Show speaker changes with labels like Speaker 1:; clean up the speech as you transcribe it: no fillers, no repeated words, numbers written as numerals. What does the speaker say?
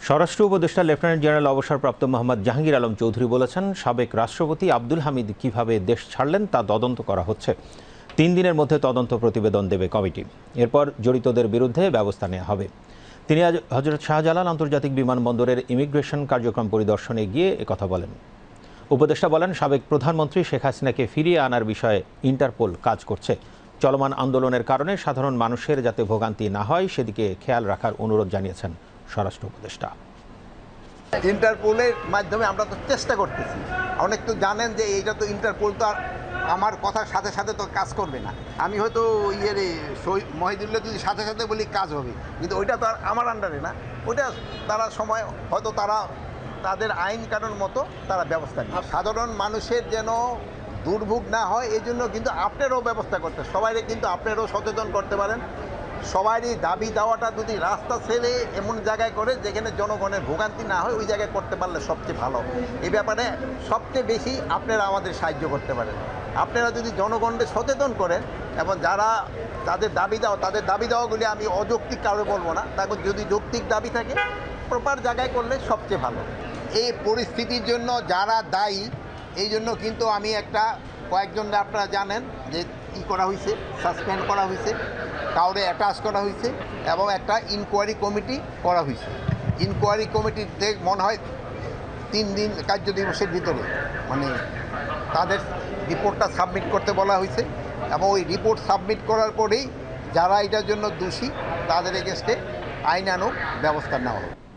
Speaker 1: স্বরাষ্ট্র উপদেষ্টা lieutenant general অবসরপ্রাপ্ত মোহাম্মদ জাহাঙ্গীর আলম চৌধুরী বলেছেন, সাবেক রাষ্ট্রপতি আব্দুল হামিদ কিভাবে দেশ ছাড়লেন তা তদন্ত করা হচ্ছে। ৩ দিনের মধ্যে তদন্ত প্রতিবেদন দেবে কমিটি। এরপর জড়িতদের বিরুদ্ধে ব্যবস্থা নেওয়া হবে। তিনি আজ হযরত শাহজালাল আন্তর্জাতিক বিমানবন্দরের ইমিগ্রেশন কার্যক্রম পরিদর্শনে গিয়ে একথা বলেন। উপদেষ্টা বলেন, সাবেক প্রধানমন্ত্রী শেখ হাসিনাকে ফিরিয়ে আনার বিষয়ে ইন্টারপোল কাজ করছে। চলমান আন্দোলনের কারণে সাধারণ মানুষের যাতে ভোগান্তি না হয় সেদিকে খেয়াল রাখার অনুরোধ জানিয়েছেন স্বরাষ্ট্র উপদেষ্টা।
Speaker 2: ইন্টারপোলের মাধ্যমে আমরা তো চেষ্টা করতেছি। অনেক তো জানেন যে এইটা তো ইন্টারপোল তো আর আমার কথার সাথে সাথে তো কাজ করবে না। আমি হয়তো মহিদুল্লাহ যদি সাথে সাথে বলি কাজ হবে, কিন্তু ওইটা তো আর আমার আন্ডারে না। ওইটা তারা সময় হয়তো তাদের আইন কানুন মতো তারা ব্যবস্থা নেয়। সাধারণ মানুষের যেন দুর্ভোগ না হয় এই জন্য কিন্তু আপনারও ব্যবস্থা করতে, সবাইকে কিন্তু আপনারও সচেতন করতে পারেন। সবারই দাবি দেওয়াটা যদি রাস্তা ছেড়ে এমন জায়গায় করে যেখানে জনগণের ভোগান্তি না হয় ওই জায়গায় করতে পারলে সবচেয়ে ভালো। এই ব্যাপারে সবচেয়ে বেশি আপনারা আমাদের সাহায্য করতে পারেন। আপনারা যদি জনগণকে সচেতন করেন এবং যারা তাদের দাবি দেওয়াগুলি আমি অযৌক্তিক কারো বলবো না, তারপর যদি যৌক্তিক দাবি থাকে প্রপার জায়গায় করলে সবচেয়ে ভালো। এই পরিস্থিতির জন্য যারা দায়ী এই জন্য কিন্তু আমি কয়েকজনকে আপনারা জানেন যে করা হয়েছে, সাসপেন্ড করা হয়েছে, কাউরে অ্যাটাচ করা হয়েছে এবং একটা ইনকোয়ারি কমিটি করা হয়েছে। ইনকোয়ারি কমিটিতে মনে হয় 3 দিন কার্য দিবসের ভিতরে তাদের রিপোর্টটা সাবমিট করতে বলা হয়েছে এবং ওই রিপোর্ট সাবমিট করার পরেই যারা এটার জন্য দোষী তাদের এগেনস্টে আইনানুগ ব্যবস্থা নেওয়া হবে।